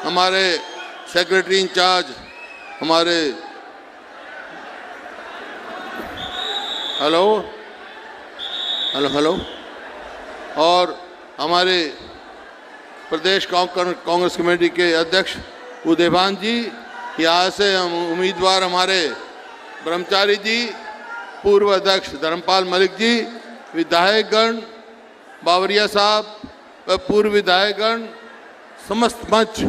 हमारे secretary in charge, हमारे hello hello hello और हमारे प्रदेश कांग्रेस कमेटी के अध्यक्ष उदयभान जी, यहाँ से हम उम्मीदवार हमारे ब्रह्मचारी जी, पूर्व अध्यक्ष धर्मपाल मलिक जी, विधायकगण, बावरिया साहब, पूर्व विधायकगण, समस्त मंच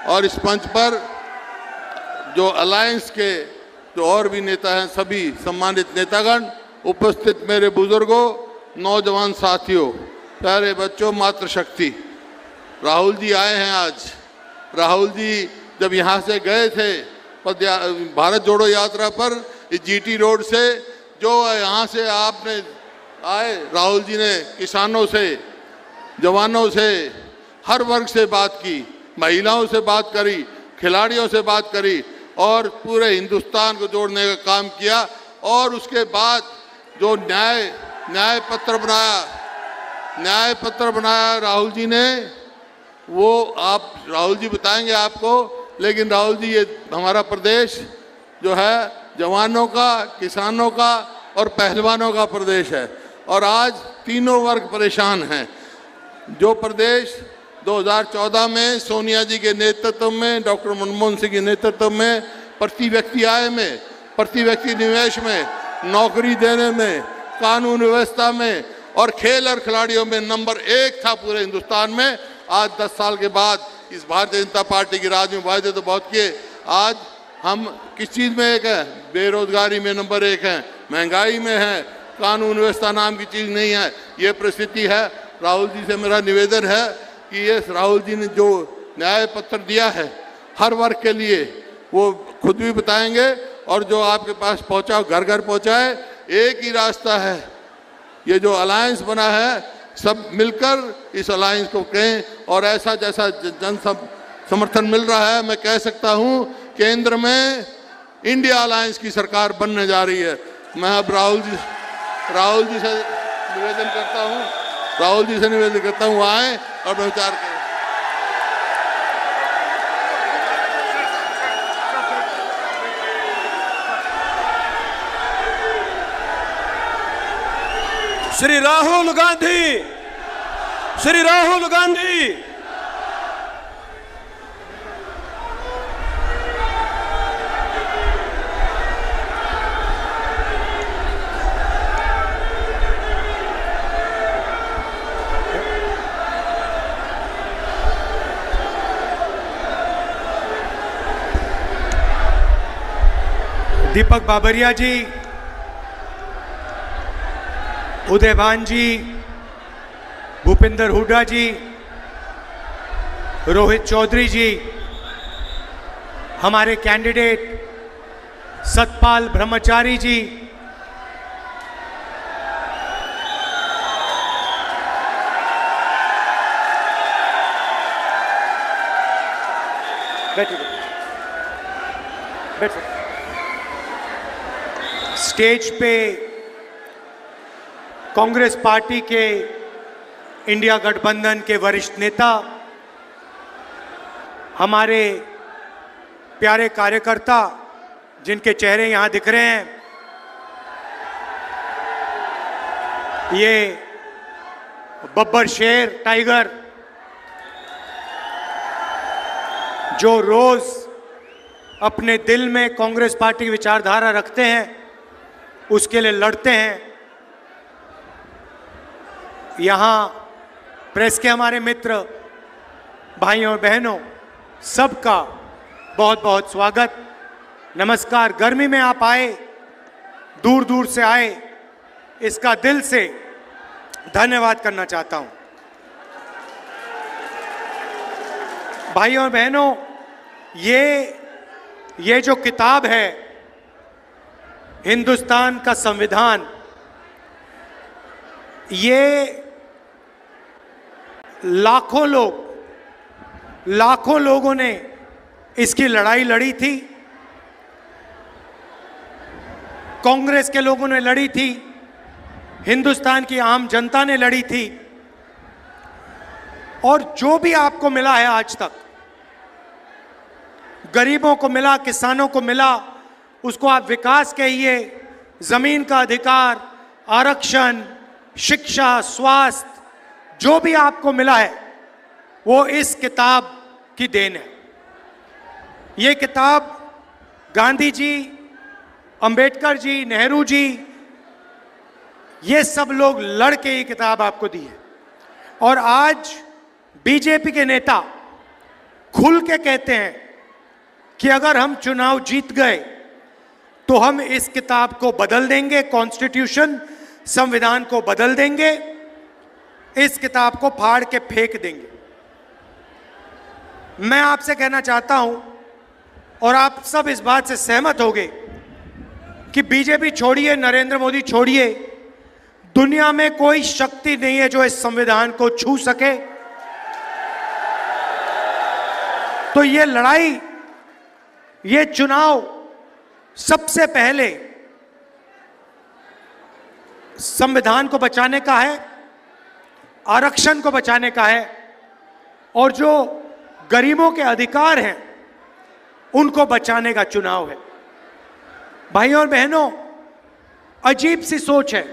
और इस मंच पर जो अलायंस के जो और भी नेता हैं, सभी सम्मानित नेतागण, उपस्थित मेरे बुजुर्गों, नौजवान साथियों, प्यारे बच्चों, मातृशक्ति, राहुल जी आए हैं आज। राहुल जी जब यहाँ से गए थे भारत जोड़ो यात्रा पर जीटी रोड से, जो यहाँ से आपने आए, राहुल जी ने किसानों से, जवानों से, हर वर्ग से बात की, महिलाओं से बात करी, खिलाड़ियों से बात करी और पूरे हिंदुस्तान को जोड़ने का काम किया। और उसके बाद जो न्याय पत्र बनाया राहुल जी ने, वो आप राहुल जी बताएंगे आपको, लेकिन राहुल जी, ये हमारा प्रदेश जो है जवानों का, किसानों का और पहलवानों का प्रदेश है और आज तीनों वर्ग परेशान हैं। जो प्रदेश 2014 में सोनिया जी के नेतृत्व में, डॉक्टर मनमोहन सिंह के नेतृत्व में प्रति व्यक्ति आय में, प्रति व्यक्ति निवेश में, नौकरी देने में, कानून व्यवस्था में और खेल और खिलाड़ियों में नंबर 1 था पूरे हिंदुस्तान में, आज 10 साल के बाद इस भारतीय जनता पार्टी के राज में वायदे तो बहुत किए, आज हम किस चीज़ में 1 है? बेरोजगारी में नंबर 1 है, महंगाई में है, कानून व्यवस्था नाम की चीज़ नहीं है। ये परिस्थिति है। राहुल जी से मेरा निवेदन है कि ये राहुल जी ने जो न्याय पत्र दिया है हर वर्ग के लिए, वो खुद भी बताएंगे और जो आपके पास पहुँचा, घर घर पहुँचाए। एक ही रास्ता है, ये जो अलायंस बना है, सब मिलकर इस अलायंस को कहें और ऐसा जैसा जन समर्थन मिल रहा है, मैं कह सकता हूं केंद्र में इंडिया अलायंस की सरकार बनने जा रही है। मैं अब राहुल जी से निवेदन करता हूं आए और विचार करें। श्री राहुल गांधी, श्री राहुल गांधी। दीपक बाबरिया जी, उदयभान जी, भूपेंद्र हुड्डा जी, रोहित चौधरी जी, हमारे कैंडिडेट सतपाल ब्रह्मचारी जी, स्टेज पे कांग्रेस पार्टी के इंडिया गठबंधन के वरिष्ठ नेता, हमारे प्यारे कार्यकर्ता जिनके चेहरे यहां दिख रहे हैं, ये बब्बर शेर टाइगर जो रोज अपने दिल में कांग्रेस पार्टी की विचारधारा रखते हैं, उसके लिए लड़ते हैं। यहाँ प्रेस के हमारे मित्र, भाइयों और बहनों, सबका बहुत बहुत स्वागत, नमस्कार। गर्मी में आप आए, दूर दूर से आए, इसका दिल से धन्यवाद करना चाहता हूँ। भाइयों और बहनों, ये जो किताब है, हिंदुस्तान का संविधान, ये लाखों लोगों ने इसकी लड़ाई लड़ी थी। कांग्रेस के लोगों ने लड़ी थी, हिंदुस्तान की आम जनता ने लड़ी थी, और जो भी आपको मिला है आज तक, गरीबों को मिला, किसानों को मिला, उसको आप विकास कहिए, जमीन का अधिकार, आरक्षण, शिक्षा, स्वास्थ्य, जो भी आपको मिला है वो इस किताब की देन है। ये किताब गांधी जी, अंबेडकर जी, नेहरू जी, ये सब लोग लड़ के ये किताब आपको दी है। और आज बीजेपी के नेता खुल के कहते हैं कि अगर हम चुनाव जीत गए तो हम इस किताब को बदल देंगे, कॉन्स्टिट्यूशन, संविधान को बदल देंगे, इस किताब को फाड़ के फेंक देंगे। मैं आपसे कहना चाहता हूं, और आप सब इस बात से सहमत होंगे, कि बीजेपी छोड़िए, नरेंद्र मोदी छोड़िए, दुनिया में कोई शक्ति नहीं है जो इस संविधान को छू सके। तो ये लड़ाई, ये चुनाव सबसे पहले संविधान को बचाने का है, आरक्षण को बचाने का है, और जो गरीबों के अधिकार हैं उनको बचाने का चुनाव है। भाइयों और बहनों, अजीब सी सोच है।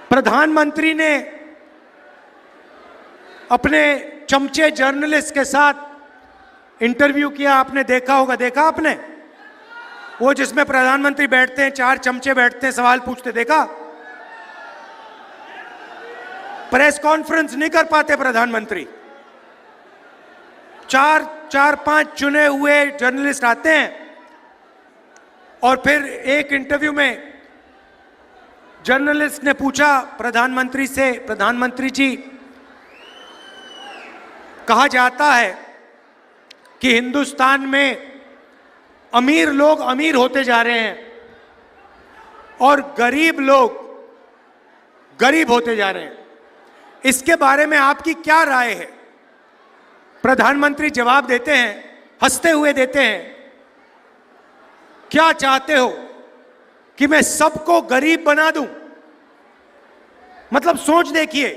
प्रधानमंत्री ने अपने चमचे जर्नलिस्ट के साथ इंटरव्यू किया, आपने देखा होगा, देखा आपने? वो जिसमें प्रधानमंत्री बैठते हैं, 4 चमचे बैठते हैं, सवाल पूछते, देखा? प्रेस कॉन्फ्रेंस नहीं कर पाते प्रधानमंत्री, 4-5 चुने हुए जर्नलिस्ट आते हैं और फिर एक इंटरव्यू में जर्नलिस्ट ने पूछा प्रधानमंत्री से, प्रधानमंत्री जी, कहा जाता है कि हिंदुस्तान में अमीर लोग अमीर होते जा रहे हैं और गरीब लोग गरीब होते जा रहे हैं, इसके बारे में आपकी क्या राय है? प्रधानमंत्री जवाब देते हैं, हंसते हुए देते हैं, क्या चाहते हो कि मैं सबको गरीब बना दूं? मतलब सोच देखिए,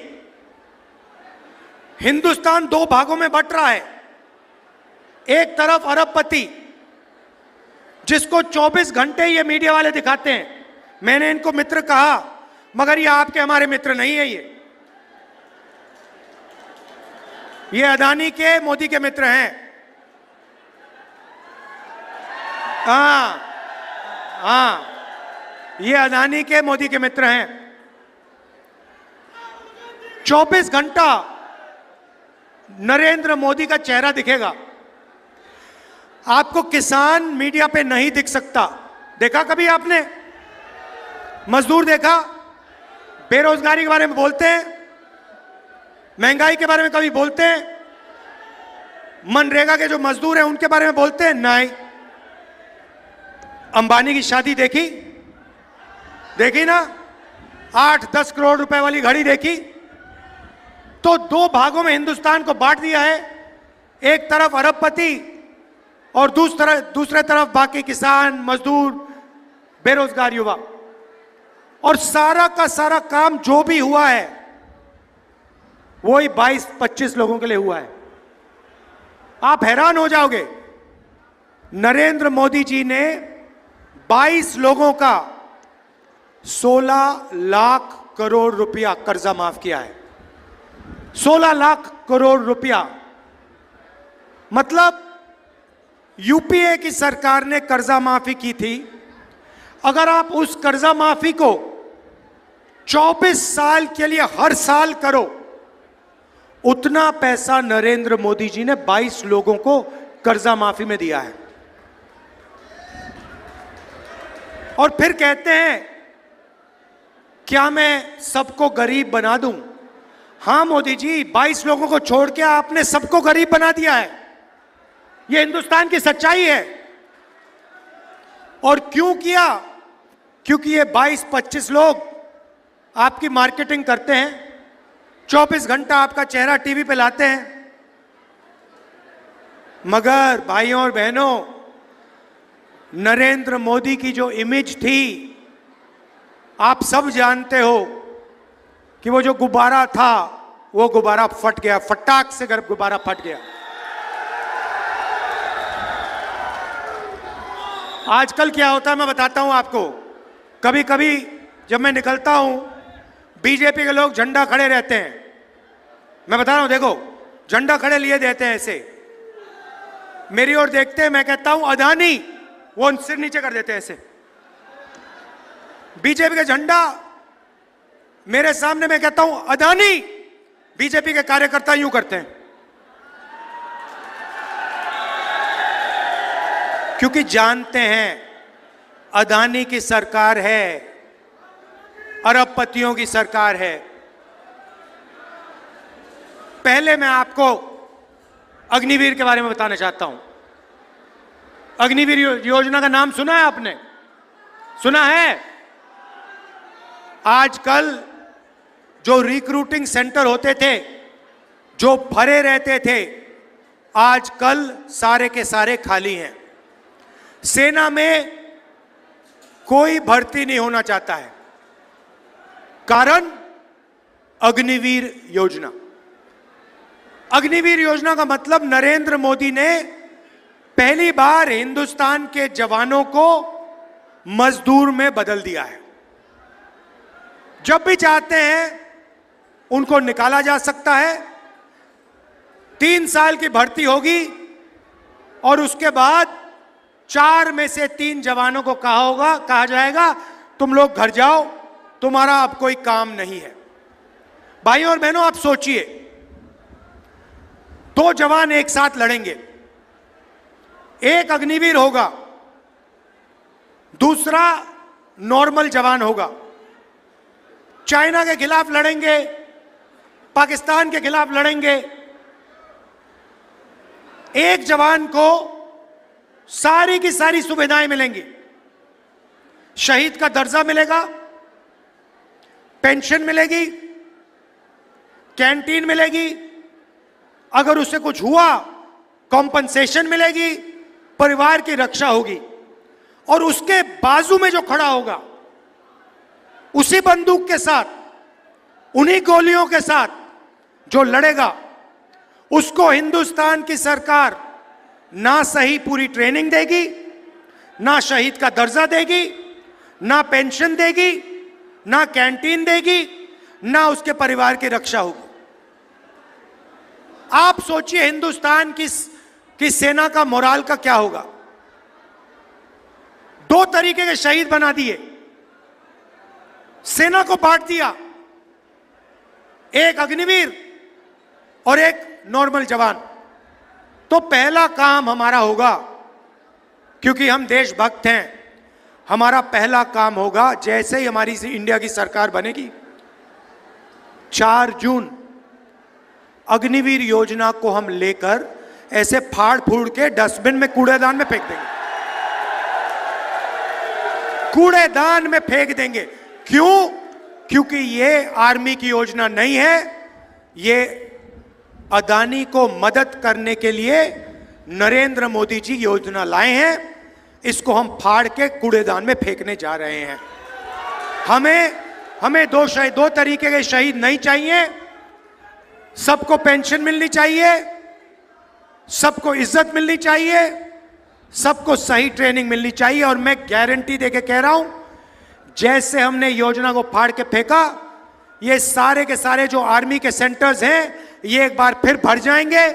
हिंदुस्तान 2 भागों में बंट रहा है। एक तरफ अरबपति, जिसको 24 घंटे ये मीडिया वाले दिखाते हैं, मैंने इनको मित्र कहा, मगर ये आपके हमारे मित्र नहीं है। ये अदानी के, मोदी के मित्र हैं। हाँ, ये अदानी के, मोदी के मित्र हैं। 24 घंटा नरेंद्र मोदी का चेहरा दिखेगा आपको, किसान मीडिया पे नहीं दिख सकता। देखा कभी आपने? मजदूर देखा? बेरोजगारी के बारे में बोलते हैं, महंगाई के बारे में कभी बोलते हैं? मनरेगा के जो मजदूर हैं उनके बारे में बोलते हैं? नहीं। अंबानी की शादी देखी? देखी ना? 8-10 करोड़ रुपए वाली घड़ी देखी? तो 2 भागों में हिंदुस्तान को बांट दिया है। एक तरफ अरबपति और दूसरे तरफ बाकी किसान, मजदूर, बेरोजगार युवा। और सारा का सारा काम जो भी हुआ है वही 22-25 लोगों के लिए हुआ है। आप हैरान हो जाओगे, नरेंद्र मोदी जी ने 22 लोगों का 16 लाख करोड़ रुपया कर्जा माफ किया है। 16 लाख करोड़ रुपया, मतलब यूपीए की सरकार ने कर्जा माफी की थी। अगर आप उस कर्जा माफी को 24 साल के लिए हर साल करो, उतना पैसा नरेंद्र मोदी जी ने 22 लोगों को कर्जा माफी में दिया है। और फिर कहते हैं, क्या मैं सबको गरीब बना दूं? हां मोदी जी, 22 लोगों को छोड़ के आपने सबको गरीब बना दिया है। यह हिंदुस्तान की सच्चाई है। और क्यों किया? क्योंकि ये 22-25 लोग आपकी मार्केटिंग करते हैं, 24 घंटा आपका चेहरा टीवी पे लाते हैं। मगर भाइयों और बहनों, नरेंद्र मोदी की जो इमेज थी, आप सब जानते हो कि वो जो गुब्बारा था, वो गुब्बारा फट गया, फटाक से गुब्बारा फट गया। आजकल क्या होता है मैं बताता हूं आपको। कभी कभी जब मैं निकलता हूं, बीजेपी के लोग झंडा खड़े रहते हैं। मैं बता रहा हूं, देखो झंडा खड़े लिए देते हैं ऐसे, मेरी ओर देखते हैं, मैं कहता हूं अदानी, वो सिर नीचे कर देते हैं ऐसे। बीजेपी का झंडा मेरे सामने, मैं कहता हूं अदानी, बीजेपी के कार्यकर्ता यूं करते हैं, क्योंकि जानते हैं अदानी की सरकार है, अरबपतियों की सरकार है। पहले मैं आपको अग्निवीर के बारे में बताना चाहता हूं। अग्निवीर योजना का नाम सुना है आपने? सुना है? आजकल जो रिक्रूटिंग सेंटर होते थे, जो भरे रहते थे, आजकल सारे के सारे खाली हैं। सेना में कोई भर्ती नहीं होना चाहता है। कारण अग्निवीर योजना। अग्निवीर योजना का मतलब नरेंद्र मोदी ने पहली बार हिंदुस्तान के जवानों को मजदूर में बदल दिया है। जब भी चाहते हैं उनको निकाला जा सकता है। 3 साल की भर्ती होगी और उसके बाद 4 में से 3 जवानों को कहा जाएगा तुम लोग घर जाओ, तुम्हारा अब कोई काम नहीं है। भाइयों और बहनों, आप सोचिए, 2 जवान एक साथ लड़ेंगे, एक अग्निवीर होगा, दूसरा नॉर्मल जवान होगा। चाइना के खिलाफ लड़ेंगे, पाकिस्तान के खिलाफ लड़ेंगे। एक जवान को सारी की सारी सुविधाएं मिलेंगी। शहीद का दर्जा मिलेगा, पेंशन मिलेगी, कैंटीन मिलेगी, अगर उससे कुछ हुआ कॉम्पनसेशन मिलेगी, परिवार की रक्षा होगी। और उसके बाजू में जो खड़ा होगा, उसी बंदूक के साथ, उन्हीं गोलियों के साथ जो लड़ेगा, उसको हिंदुस्तान की सरकार ना सही पूरी ट्रेनिंग देगी, ना शहीद का दर्जा देगी, ना पेंशन देगी, ना कैंटीन देगी, ना उसके परिवार की रक्षा होगी। आप सोचिए हिंदुस्तान की सेना का मोराल का क्या होगा। 2 तरीके के शहीद बना दिए, सेना को बांट दिया, एक अग्निवीर और एक नॉर्मल जवान। तो पहला काम हमारा होगा, क्योंकि हम देशभक्त हैं, हमारा पहला काम होगा, जैसे ही हमारी इंडिया की सरकार बनेगी, 4 जून अग्निवीर योजना को हम लेकर ऐसे फाड़ फूड़ के डस्टबिन में, कूड़ेदान में फेंक देंगे। कूड़ेदान में फेंक देंगे। क्यों? क्योंकि ये आर्मी की योजना नहीं है, ये अदानी को मदद करने के लिए नरेंद्र मोदी जी योजना लाए हैं। इसको हम फाड़ के कूड़ेदान में फेंकने जा रहे हैं। हमें 2 तरीके के शहीद नहीं चाहिए। सबको पेंशन मिलनी चाहिए, सबको इज्जत मिलनी चाहिए, सबको सही ट्रेनिंग मिलनी चाहिए। और मैं गारंटी देके कह रहा हूं, जैसे हमने योजना को फाड़ के फेंका, ये सारे के सारे जो आर्मी के सेंटर्स हैं, ये एक बार फिर भर जाएंगे।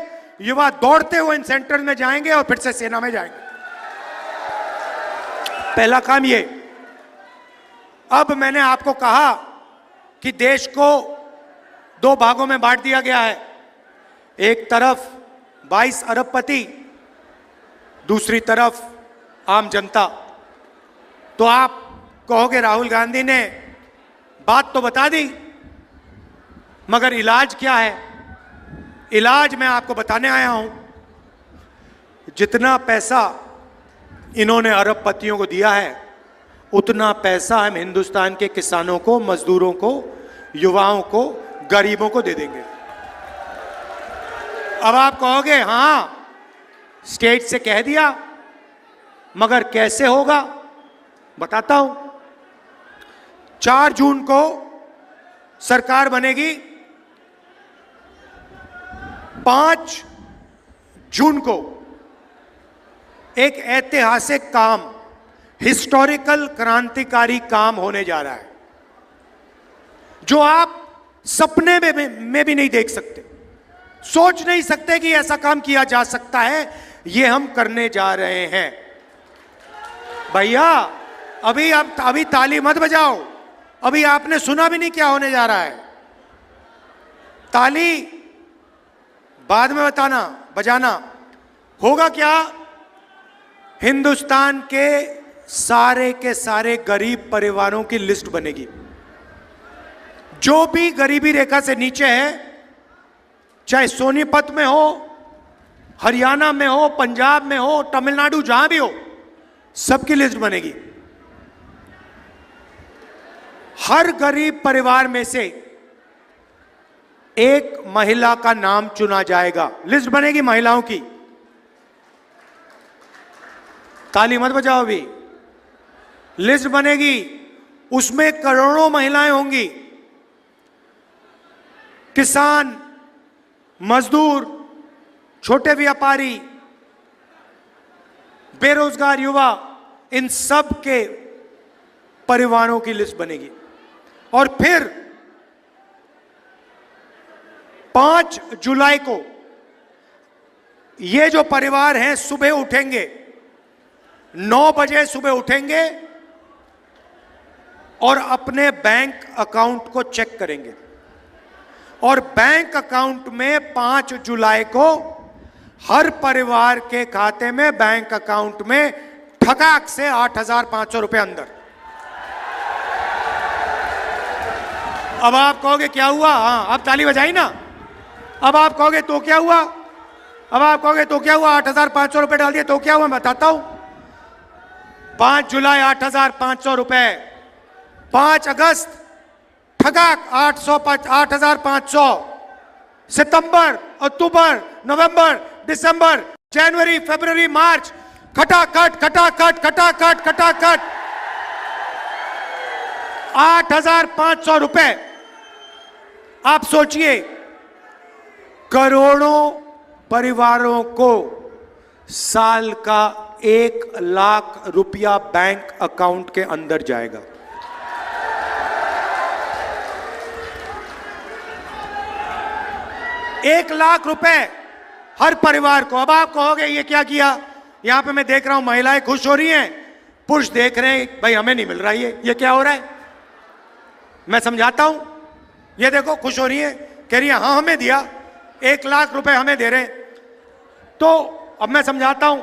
युवा दौड़ते हुए इन सेंटर्स में जाएंगे और फिर से सेना में जाएंगे। पहला काम ये। अब मैंने आपको कहा कि देश को 2 भागों में बांट दिया गया है। एक तरफ 22 अरबपति, दूसरी तरफ आम जनता। तो आप कहोगे राहुल गांधी ने बात तो बता दी, मगर इलाज क्या है? इलाज मैं आपको बताने आया हूं। जितना पैसा इन्होंने अरबपतियों को दिया है, उतना पैसा हम हिंदुस्तान के किसानों को, मजदूरों को, युवाओं को, गरीबों को दे देंगे। अब आप कहोगे हां, स्टेट से कह दिया, मगर कैसे होगा? बताता हूं। 4 जून को सरकार बनेगी। 5 जून को एक ऐतिहासिक काम हिस्टोरिकल क्रांतिकारी काम होने जा रहा है जो आप सपने में भी नहीं देख सकते, सोच नहीं सकते कि ऐसा काम किया जा सकता है। ये हम करने जा रहे हैं भैया। अभी ताली मत बजाओ, अभी आपने सुना भी नहीं क्या होने जा रहा है। ताली बाद में बजाना होगा क्या? हिंदुस्तान के सारे गरीब परिवारों की लिस्ट बनेगी। जो भी गरीबी रेखा से नीचे है, चाहे सोनीपत में हो, हरियाणा में हो, पंजाब में हो, तमिलनाडु, जहां भी हो, सबकी लिस्ट बनेगी। हर गरीब परिवार में से एक महिला का नाम चुना जाएगा, लिस्ट बनेगी महिलाओं की। ताली मत बजाओ, अभी लिस्ट बनेगी, उसमें करोड़ों महिलाएं होंगी। किसान, मजदूर, छोटे व्यापारी, बेरोजगार युवा, इन सब के परिवारों की लिस्ट बनेगी। और फिर 5 जुलाई को ये जो परिवार हैं सुबह उठेंगे, 9 बजे सुबह उठेंगे और अपने बैंक अकाउंट को चेक करेंगे। और बैंक अकाउंट में 5 जुलाई को हर परिवार के खाते में, बैंक अकाउंट में ठकाक से 8,500 रुपए अंदर। अब आप कहोगे क्या हुआ? हाँ, अब ताली बजाई ना। अब आप कहोगे तो क्या हुआ? 8,500 रुपए डाल दिए तो क्या हुआ? मैं बताता हूं। 5 जुलाई 8,500 रुपए, 5 अगस्त ठगाक 8,500, सितंबर, अक्टूबर, नवंबर, दिसंबर, जनवरी, फरवरी, मार्च, खटाखट 8,500 रुपए। आप सोचिए, करोड़ों परिवारों को साल का 1 लाख रुपया बैंक अकाउंट के अंदर जाएगा। एक लाख रुपए हर परिवार को। अब आप कहोगे ये क्या किया? यहां पे मैं देख रहा हूं महिलाएं खुश हो रही हैं, पुरुष देख रहे हैं भाई हमें नहीं मिल रहा ये क्या हो रहा है। मैं समझाता हूं, ये देखो खुश हो रही है, कह रही है हाँ हमें दिया, 1 लाख रुपए हमें दे रहे हैं। तो अब मैं समझाता हूं,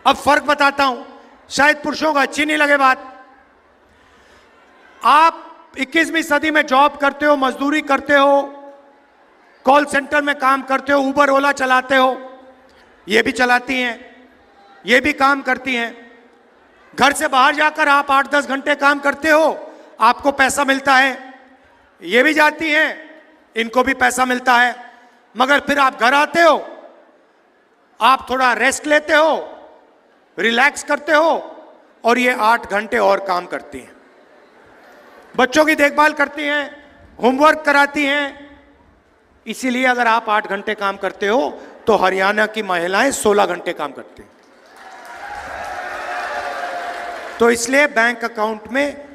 अब फर्क बताता हूं, शायद पुरुषों को अच्छी नहीं लगे बात। आप 21वीं सदी में जॉब करते हो, मजदूरी करते हो, कॉल सेंटर में काम करते हो, उबर ओला चलाते हो, ये भी चलाती हैं, ये भी काम करती हैं। घर से बाहर जाकर आप 8-10 घंटे काम करते हो, आपको पैसा मिलता है। ये भी जाती हैं, इनको भी पैसा मिलता है। मगर फिर आप घर आते हो, आप थोड़ा रेस्ट लेते हो, रिलैक्स करते हो, और ये 8 घंटे और काम करती हैं। बच्चों की देखभाल करती हैं, होमवर्क कराती हैं। इसीलिए अगर आप 8 घंटे काम करते हो तो हरियाणा की महिलाएं 16 घंटे काम करती हैं। तो इसलिए बैंक अकाउंट में,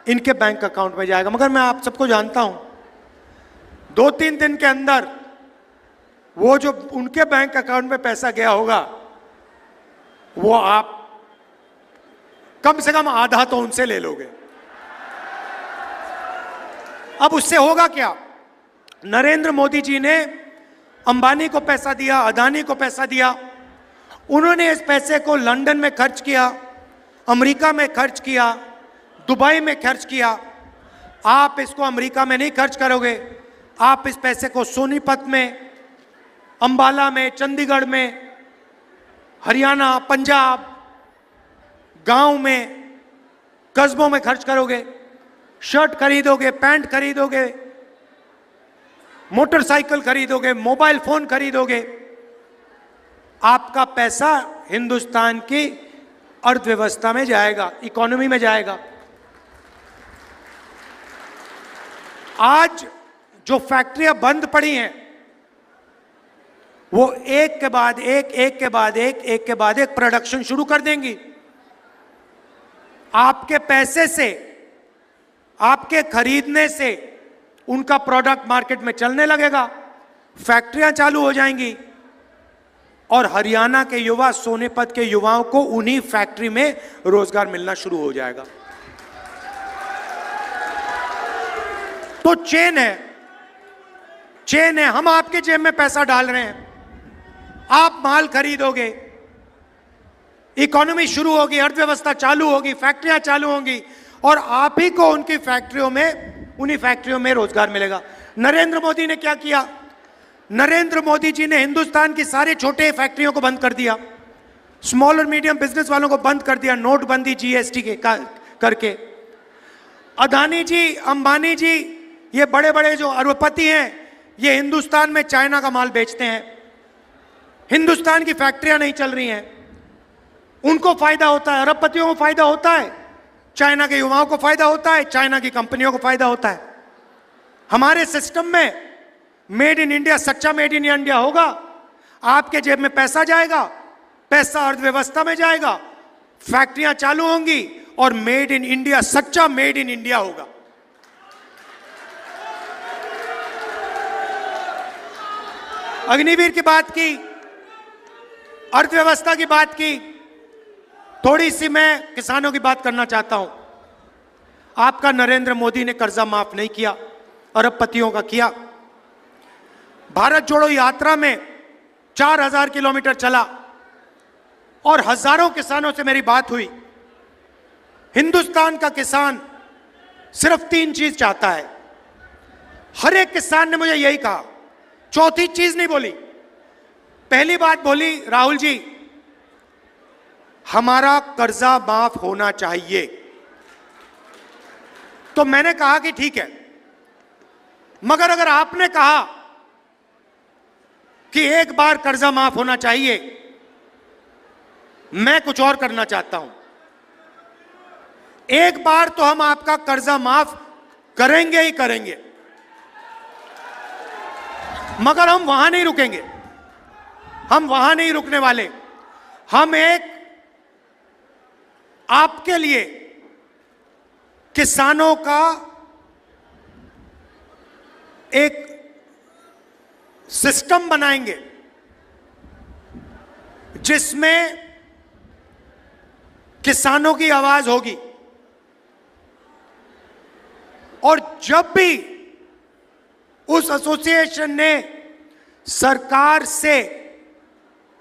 इनके बैंक अकाउंट में जाएगा। मगर मैं आप सबको जानता हूं, 2-3 दिन के अंदर वो जो उनके बैंक अकाउंट में पैसा गया होगा, वो आप कम से कम आधा तो उनसे ले लोगे। अब उससे होगा क्या? नरेंद्र मोदी जी ने अंबानी को पैसा दिया, अदानी को पैसा दिया, उन्होंने इस पैसे को लंदन में खर्च किया, अमेरिका में खर्च किया, दुबई में खर्च किया। आप इसको अमेरिका में नहीं खर्च करोगे, आप इस पैसे को सोनीपत में, अंबाला में, चंडीगढ़ में, हरियाणा, पंजाब, गांव में, कस्बों में खर्च करोगे। शर्ट खरीदोगे, पैंट खरीदोगे, मोटरसाइकिल खरीदोगे, मोबाइल फोन खरीदोगे। आपका पैसा हिंदुस्तान की अर्थव्यवस्था में जाएगा, इकोनॉमी में जाएगा। आज जो फैक्ट्रियां बंद पड़ी हैं, वो एक के बाद एक प्रोडक्शन शुरू कर देंगी। आपके पैसे से, आपके खरीदने से उनका प्रोडक्ट मार्केट में चलने लगेगा, फैक्ट्रियां चालू हो जाएंगी और हरियाणा के युवा, सोनीपत के युवाओं को उन्हीं फैक्ट्री में रोजगार मिलना शुरू हो जाएगा। तो चेन है, चेन है। हम आपके जेब में पैसा डाल रहे हैं, आप माल खरीदोगे, इकोनॉमी शुरू होगी, अर्थव्यवस्था चालू होगी, फैक्ट्रियां चालू होंगी और आप ही को उनकी फैक्ट्रियों में, उन्हीं फैक्ट्रियों में रोजगार मिलेगा। नरेंद्र मोदी ने क्या किया? नरेंद्र मोदी जी ने हिंदुस्तान की सारे छोटे फैक्ट्रियों को बंद कर दिया, स्मॉल और मीडियम बिजनेस वालों को बंद कर दिया, नोटबंदी जीएसटी के करके। अदानी जी, अंबानी जी, ये बड़े बड़े जो अरबपति हैं, ये हिंदुस्तान में चाइना का माल बेचते हैं, हिंदुस्तान की फैक्ट्रियां नहीं चल रही हैं, उनको फायदा होता है, अरबपतियों को फायदा होता है, चाइना के युवाओं को फायदा होता है, चाइना की कंपनियों को फायदा होता है। हमारे सिस्टम में मेड इन इंडिया, सच्चा मेड इन इंडिया होगा, आपके जेब में पैसा जाएगा, पैसा अर्थव्यवस्था में जाएगा, फैक्ट्रियां चालू होंगी और मेड इन इंडिया, सच्चा मेड इन इंडिया होगा। अग्निवीर की बात की, अर्थव्यवस्था की बात की, थोड़ी सी मैं किसानों की बात करना चाहता हूं। आपका नरेंद्र मोदी ने कर्जा माफ नहीं किया, अरबपतियों का किया। भारत जोड़ो यात्रा में 4000 किलोमीटर चला और हजारों किसानों से मेरी बात हुई। हिंदुस्तान का किसान सिर्फ 3 चीज चाहता है। हर एक किसान ने मुझे यही कहा, चौथी चीज नहीं बोली। पहली बात बोली, राहुल जी हमारा कर्जा माफ होना चाहिए। तो मैंने कहा कि ठीक है, मगर अगर आपने कहा कि एक बार कर्जा माफ होना चाहिए, मैं कुछ और करना चाहता हूं। एक बार तो हम आपका कर्जा माफ करेंगे ही करेंगे, मगर हम वहां नहीं रुकेंगे, हम वहां नहीं रुकने वाले। हम एक आपके लिए किसानों का एक सिस्टम बनाएंगे जिसमें किसानों की आवाज होगी और जब भी उस एसोसिएशन ने सरकार से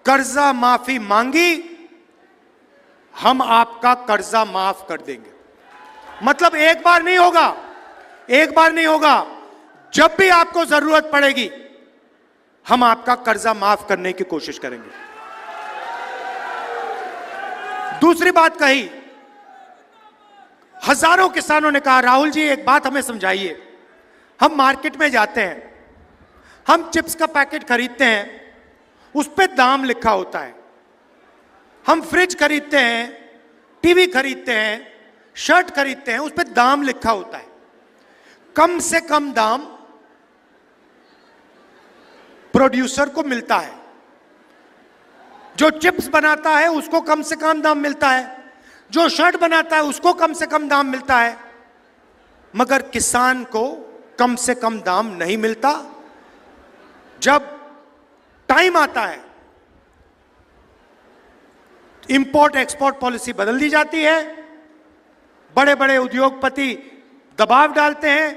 कर्जा माफी मांगी, हम आपका कर्जा माफ कर देंगे। मतलब एक बार नहीं होगा, एक बार नहीं होगा, जब भी आपको जरूरत पड़ेगी हम आपका कर्जा माफ करने की कोशिश करेंगे। दूसरी बात कही, हजारों किसानों ने कहा, राहुल जी एक बात हमें समझाइए। हम मार्केट में जाते हैं, हम चिप्स का पैकेट खरीदते हैं, उस पे दाम लिखा होता है। हम फ्रिज खरीदते हैं, टीवी खरीदते हैं, शर्ट खरीदते हैं, उस पे दाम लिखा होता है। कम से कम दाम प्रोड्यूसर को मिलता है, जो चिप्स बनाता है उसको कम से कम दाम मिलता है, जो शर्ट बनाता है उसको कम से कम दाम मिलता है, मगर किसान को कम से कम दाम नहीं मिलता। जब टाइम आता है, इंपोर्ट एक्सपोर्ट पॉलिसी बदल दी जाती है, बड़े बड़े उद्योगपति दबाव डालते हैं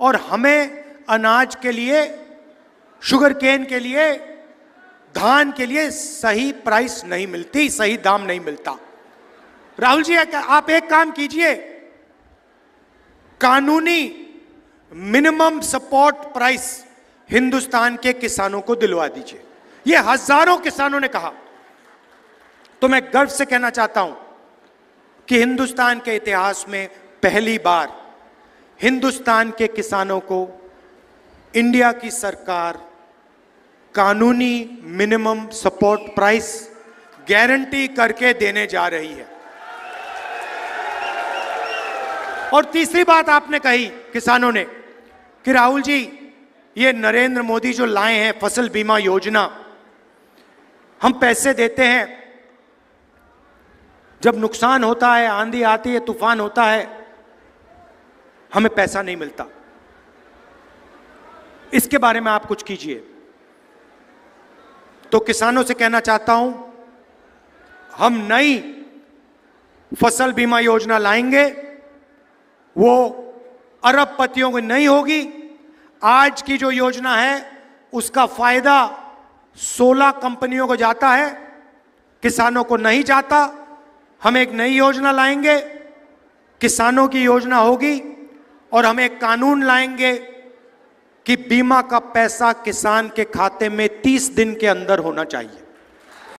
और हमें अनाज के लिए, शुगर केन के लिए, धान के लिए सही प्राइस नहीं मिलती, सही दाम नहीं मिलता। राहुल जी आप एक काम कीजिए, कानूनी मिनिमम सपोर्ट प्राइस हिंदुस्तान के किसानों को दिलवा दीजिए। ये हजारों किसानों ने कहा। तो मैं गर्व से कहना चाहता हूं कि हिंदुस्तान के इतिहास में पहली बार हिंदुस्तान के किसानों को इंडिया की सरकार कानूनी मिनिमम सपोर्ट प्राइस गारंटी करके देने जा रही है। और तीसरी बात आपने कही किसानों ने कि राहुल जी ये नरेंद्र मोदी जो लाए हैं फसल बीमा योजना, हम पैसे देते हैं, जब नुकसान होता है, आंधी आती है, तूफान होता है, हमें पैसा नहीं मिलता। इसके बारे में आप कुछ कीजिए। तो किसानों से कहना चाहता हूं, हम नई फसल बीमा योजना लाएंगे, वो अरबपतियों को नहीं होगी। आज की जो योजना है उसका फायदा 16 कंपनियों को जाता है, किसानों को नहीं जाता। हम एक नई योजना लाएंगे, किसानों की योजना होगी, और हम एक कानून लाएंगे कि बीमा का पैसा किसान के खाते में 30 दिन के अंदर होना चाहिए।